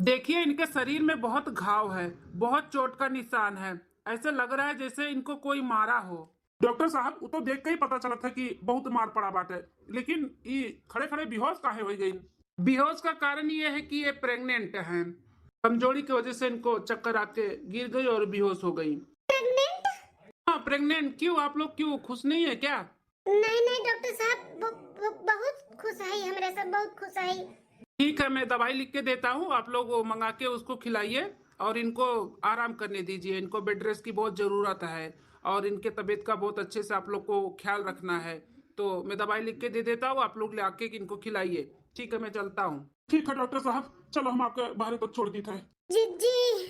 देखिए, इनके शरीर में बहुत घाव है, बहुत चोट का निशान है। ऐसे लग रहा है जैसे इनको कोई मारा हो। डॉक्टर साहब, वो तो देख के ही पता चला था कि बहुत मार पड़ा बाटे, लेकिन ये खड़े खड़े बेहोश काहे हो गई? बेहोश का कारण ये है कि ये प्रेग्नेंट हैं। कमजोरी की वजह से इनको चक्कर आके गिर गई और बेहोश हो गई। प्रेग्नेंट? हाँ, प्रेग्नेंट। क्यों, आप लोग क्यों खुश नहीं है क्या? नहीं नहीं डॉक्टर साहब, बहुत खुश है हमरे सब, बहुत खुश है। ठीक है, मैं दवाई लिख के देता हूँ, आप लोग वो मंगा के उसको खिलाइए और इनको आराम करने दीजिए। इनको बेड रेस्ट की बहुत ज़रूरत है और इनके तबीयत का बहुत अच्छे से आप लोग को ख्याल रखना है। तो मैं दवाई लिख के दे देता हूँ, आप लोग ले आके इनको खिलाइए। ठीक है, मैं चलता हूँ। ठीक है डॉक्टर साहब, चलो हम आपके बाहर तक छोड़ दी थे। जिज्जी,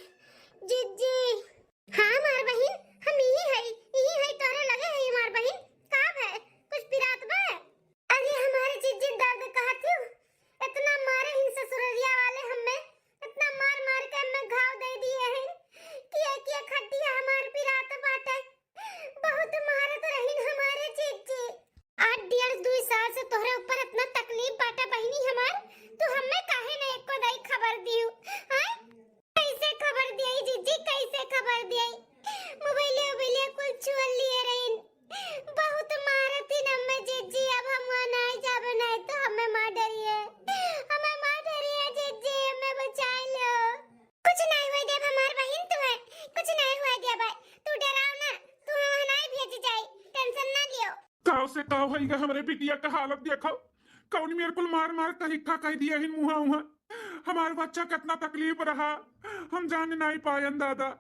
जिज्जी। हाँ मार बहिन, हम यही है तोरे लगे है मार बहिन। काब है, कुछ पिरात बा? अरे हमारे जिज्जी दर्द कहत हूँ, इतना मारे हिन ससुररिया वाले हमें, इतना मार मार के हमें घाव दे दिए हैं कि एक एक हड्डी हमार पिरात बाटे। बहुत मारत रहिन हमारे जिज्जी। 8 डेढ़ 2 साल से तोहरे ऊपर इतना तकलीफ बाटे बहिनी हमार, तू हमें काहे नहीं एको दई खबर दियो? हां, कैसे खबर दिया जीजी, कैसे खबर दिया? मोबाइले कुल चुल लिए रहीन, बहुत मारती नम्मे जीजी। अब हम वहां नहीं जाबे, नहीं तो हमें मार डरिए, हमें मार डरिए जीजी, हमें बचा लो। कुछ नहीं हुआ देव हमार बहन, तू है कुछ नहीं हुआ देव भाई, तू डराओ ना, तू वहां नहीं भेज जाई, टेंशन ना लियो। काव से काव होइगा, हमरे बिटिया का हालत देखो। कौन मेरे को मार मार का हिक्का कह दिया हिन मुहा उहा। हमारे बच्चा कितना तकलीफ रहा, हम जान नहीं पायन दादा।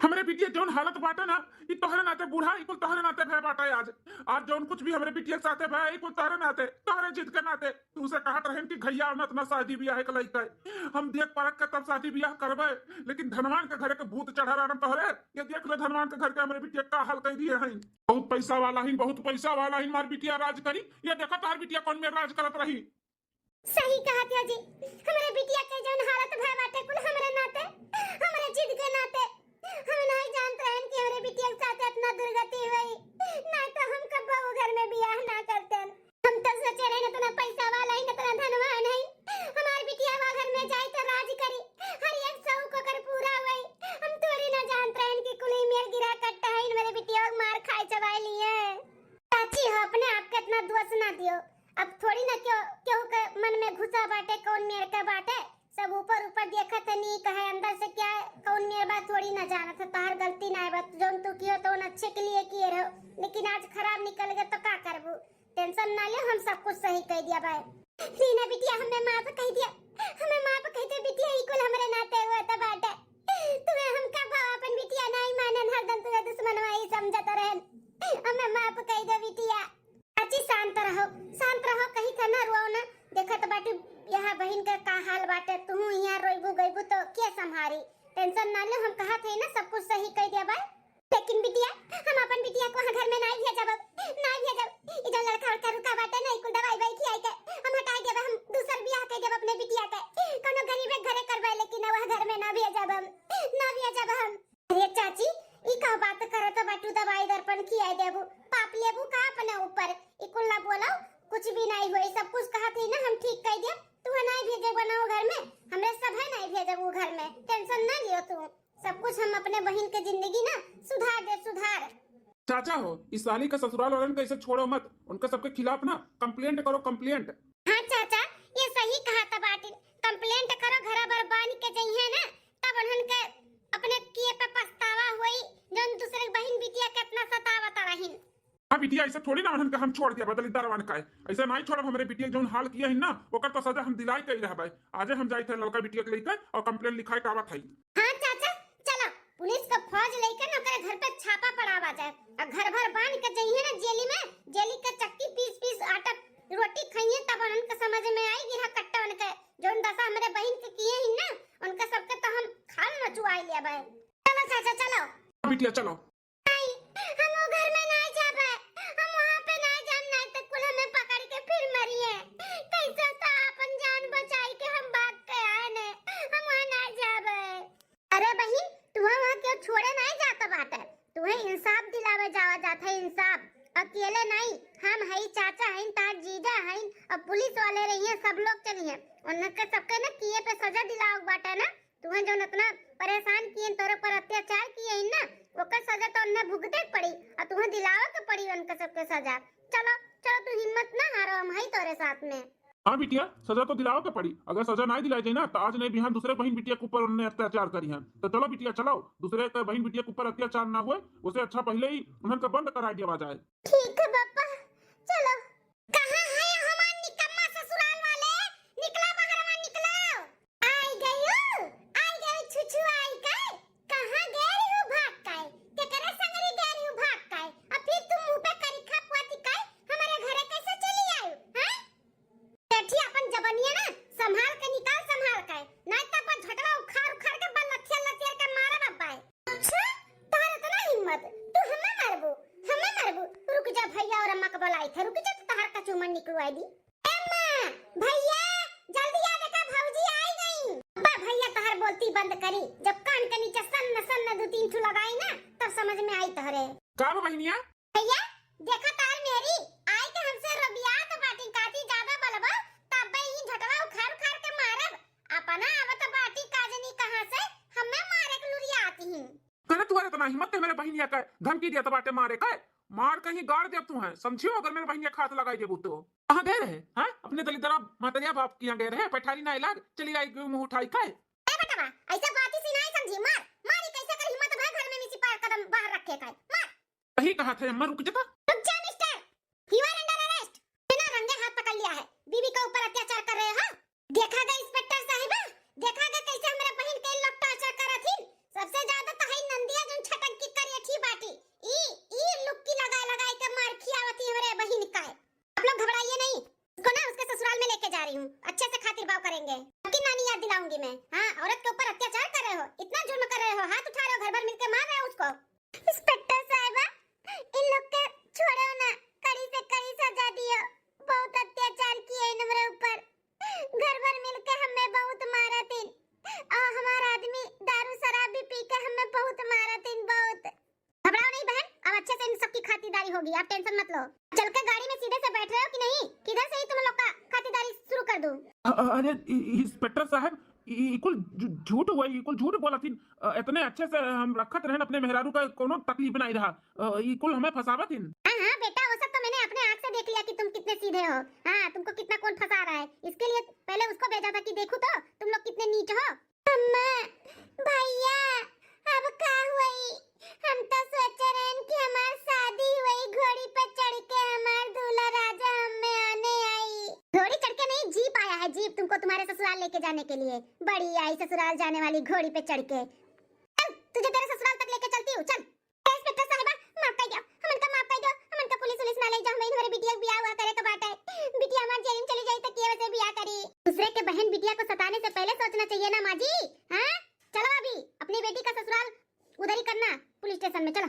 हमरे बिटिया जौन हालत बाटे ना, ई तोहरे नाते बूढ़ा, ई कुल तोहरे नाते भय बाटे। आज जौन कुछ भी हमरे बिटिया के साथे भय, ई कुल तोहरे नाते, तोहरे जिद के नाते। तू से कहत रहन कि घैया ना तना शादी ब्याह के लइका हम देख परख के तब शादी ब्याह करबे, लेकिन धनवान के घरे के भूत चढ़ा रहन तोहरे। ये देख ले धनवान के घर के हमरे बिटिया का हाल कर दिए हैं। बहुत पैसा वाला ही, बहुत पैसा वाला ही मार बिटिया राज करी। ये देखो तार बिटिया कौन में राज करत रही। सही कहा थे जी, हमारे बिटिया के जौन हालत भय बाटे कुल हमरे नाते, हमरे जिद के नाते। हम नहीं जानते हैं कि हमारे बिटिया के साथ इतना दुर्गति हुई, नहीं तो हम कब वो घर में ब्याह ना करते। हम तो सोचे रहे ना, तो पैसा वाला ही ना, तो धनवान है, हमारी बिटिया वो घर में जाए तो राज करी, हर एक शौक कर पूरा हुई। हम थोड़ी ना जानते हैं कि कुल मेल गिरा कट्टा है, मेरे बिटिया मार खाए चबाई लिए। चाची हो, अपने आप के इतना दोष ना दियो। अब थोड़ी ना क्यों क्यों के मन में घुसा बाटे कौन मेरे का बाटे, सब ऊपर ऊपर देखा था, नहीं कहे अंदर से क्या कौन मेरे बात थोड़ी ना जाना था। तार गलती ना है, बात जोन तू कियो तो अच्छे के लिए किए रहो, लेकिन आज खराब निकल गया तो का करबू? टेंशन ना ले, हम सब कुछ सही कह दिया भाई। रीना बिटिया हमें माफ कह दिया, हमें माफ कह दे बिटिया, इकुल हमरे नाते हुआ था बाटे। तुम्हें हम कब अपन बिटिया नहीं मानन, हरदम तुम्हें दुश्मन वाई समझत रहन, हमें माफ कह दे बिटिया। अच्छी शांत रहो, कहीं का ना रोओ ना। देखा तो बाटी यहाँ बहन का हाल बाटे, तू यहाँ रोइबू गइबू तो क्या संभारी? टेंशन ना ले, हम कहा थे ना सब कुछ सही कह दिया भाई। लेकिन बिटिया, हम अपन बिटिया को घर में नहीं भेजब, नहीं भेजब। इधर लड़का लड़का रुका बाटे नहीं, कुल दवाई भाई खियाई के हम हटा देब, हम दूसर बियाह के देब अपने बिटिया के, कोनो गरीब के घरे करबै, लेकिन वह घर में ना भेजब हम, ना भेजब हम। अरे चाची, ई का बात करे तो बाटू दवाई दर्पण खियाई देबू, पाप लेबू का अपने ऊपर? इकुल ना बोलो, कुछ भी नहीं हुई, सब कुछ कहा थी ना, हम ठीक कह दिया। तू है नहीं भेजे बनाओ घर में, हमरे सब है नहीं भेजे वो घर में, टेंशन ना लियो तू। सब कुछ हम अपने बहन के जिंदगी ना सुधार दे, सुधार। चाचा हो, इस साली का ससुराल वालन कैसे छोड़ो मत, उनके सबके खिलाफ ना कंप्लेंट करो, कंप्लेंट। हाँ चाचा, ये सही कहा था बाटी, कंप्लेंट करो, घर भर बांध के जइहे ना, तब उन्हन के अपने किए पे पछतावा होई, जोन दूसरे बहन बिटिया कितना सतावत रहिन। हाँ बिटिया, ऐसे थोड़ी ना उन्हन के हम छोड़ दिया बदली दरवान का है। ऐसे नहीं छोड़ब, हमरे बिटिया जौन हाल किया है ना, ओकर तो सजा हम दिलाई कई रहबै। आजे हम जाई थे लड़का बिटिया के लेकर और कंप्लेंट लिखाई का आवत है। हाँ चाचा, चलो पुलिस का फौज लेकर ना ओकरे घर पे छापा पड़ावा जाए, और घर भर बांध के जइहे ना जेली में, जेली के चक्की पीस पीस आटा रोटी खाइए, तब उनके समझ में आएगी हाँ कट्टा उनके जोन दशा हमारे बहन के किए हैं ना, उनके सबके तो हम खाल न चुआई लिया भाई। चलो चाचा चलो। बिटिया चलो। नहीं, हम वो घर में नहीं जाबे, हम वहां पे नहीं जाम, नहीं तो कुल हमें पकड़ के फिर मरिए। कैसे तो अपन जान बचाई के हम भाग के आए ने, हम वहां नहीं जाबे। अरे बहन, तू वहां क्यों छोड़े नहीं जाता बाटे? तुम्हें इंसाफ दिलावे जावा जाता है, इंसाफ। अकेले नहीं, हम हई चाचा हई, तार जीजा हई, अब पुलिस वाले रही हैं, सब लोग चलिए उनके सबके ना किए पे सजा दिलाओ बाटा ना। तुम्हें जो इतना परेशान किए, तोरे पर अत्याचार किए हैं ना, ओकर सजा तो उन्हें भुगते पड़ी और तुम्हें दिलावे के पड़ी उनके सबके सजा। चलो चलो, तू हिम्मत ना हारो, हम है तोरे साथ में। हाँ बिटिया, सजा तो दिलाओ के पड़ी। अगर सजा नहीं दिलाई जाए ना तो आज नहीं बिहान दूसरे बहन बिटिया के ऊपर उन्होंने अत्याचार करी है। तो चलो बिटिया चलो, दूसरे के बहन बिटिया के ऊपर अत्याचार ना हुए उसे अच्छा पहले ही उन्हें बंद करा दिया जाए। ठीक है पापा, चलो। कहाँ है हमार निकम्मा ससुराल वाले? निकला बहरवा, निकलो। आई गई छुछु आई काय। कहाँ गई हो भाग काय? केकरे संगरी गई हो भाग काय? अब फिर तुम मुंह पे करिखा पुआती काय? हमारे घरे कैसे चली आई? हैं? बैठी अपन जबनिया ना संभाल के निकाल, संभाल के, नहीं तो अपन झटवा उखाड़ के बल्लथिया लथिया के मारे ना पाए। अच्छा, तार इतना हिम्मत, तू हमें मारबू? रुक जा, भैया और अम्मा को बुलाई थे, रुक जा, तहार का चुमन निकलवाई दी। अम्मा, भैया, जल्दी आ, देखा भौजी आई गई। अब्बा भैया तहार बोलती बंद करी, जब कान के नीचे सन्न दो तीन ठू लगाई ना तब समझ में आई तहरे। का बहनिया? भैया देखा तार मेरी आई के हमसे रबिया तो बाटी काटी ज्यादा बलबा, तब ही झटवा उखाड़ के मारब। अपना आवत बाटी काजनी कहां से हमें मारे के लुरिया आती हैं। करे तुम्हारे इतना हिम्मत है मेरे बहनिया का धमकी दिया तबाटे मारे का? मार कहीं गाड़ दे तू है, समझियो। अगर मेरे बहनिया खात लगाई देबू तो कहां गए रहे हैं? अपने दलिदरा मातरिया बाप किया गए रहे, पैठारी ना इलाज चली आई मुंह उठाई का। ए बेटा, ऐसा बात ही नहीं समझी, मारी कैसे कर हिम्मत भाई घर में मिसी पार कदम बाहर रखे का। मार। सही कहा था अम्मा, रुक जा। रुक जा mister, you are under arrest. बिना रंगे हाथ पकड़ लिया है, बीवी के ऊपर अत्याचार कर रहे हो। देखा गया इंस्पेक्टर साहिबा, देखा गया कैसे हमारे बहन के लोग टॉर्चर करत थी। सबसे ज्यादा तो है नंदिया जो छटक की करियठी बाटी, ई लुक्की लगा के मार खियावती है मेरे बहन का। आप लोग घबराइए नहीं, उसको ना उसके ससुराल में लेके जा रही हूँ, अच्छे से खातिर भाव करेंगे। आपकी नानी याद दिलाऊंगी मैं। हाँ, औरत के ऊपर अत्याचार कर रहे हो, इतना जुल्म कर रहे हो, हाथ उठा रहे हो, घर भर मिलके मार रहे हो उसको। इंस्पेक्टर साहिबा, इन लोग के छोड़ो ना, कड़ी से कड़ी सजा दियो। बहुत अत्याचार किए इन मेरे ऊपर, घर भर मिलके हमें बहुत मारा थी, और हमारा आदमी दारू शराब भी पी के हमें बहुत मारा थी, बहुत। घबराओ नहीं बहन, अब अच्छे से इन सबकी खातिरदारी होगी, आप टेंशन मत लो। चल के गाड़ी में सीधे से बैठ रहे हो कि नहीं? किधर से ही तुम लोग का खातिरदारी शुरू कर दूं? अरे इंस्पेक्टर साहब, कुल झूठ हुआ, कुल झूठ बोला थी। इतने अच्छे से हम रखत रहन अपने मेहरारू का, कोनो तकलीफ नहीं रहा। कुल हमें फसावत थी। हाँ बेटा, वो सब तो मैंने अपने आँख से देख लिया कि तुम कितने सीधे हो। हाँ, तुमको कितना कौन फंसा रहा है, इसके लिए पहले उसको भेजा था कि देखो तो तुम लोग कितने नीच हो। अम्मा, भैया, अब का हुई? हम तो सोच रहे हैं कि हमारी शादी हुई, घोड़ी पे चढ़ के हमार दूल्हा राजा हमें आने आई। घोड़ी चढ़ के नहीं, जीप आया है, जीप तुमको तुम्हारे ससुराल लेके जाने के लिए। बड़ी आई ससुराल जाने वाली घोड़ी पे चढ़ के। चल, तुझे तेरे ससुराल तक लेके चलती हूँ, चल। इंस्पेक्टर साहिबा, माफ कर दो, माफ कर दो, हमन का पुलिस ना ले जा, हमें हमारे बिटिया बियाह हुआ करे के बात है। बिटिया हमार जेल में चली जाई तो के वजह बियाह करी। दूसरे के बहन बिटिया को सताने से पहले सोचना चाहिए ना माँ जी। हाँ, चलो अभी अपनी बेटी का ससुराल उधर ही करना, पुलिस स्टेशन में चलो।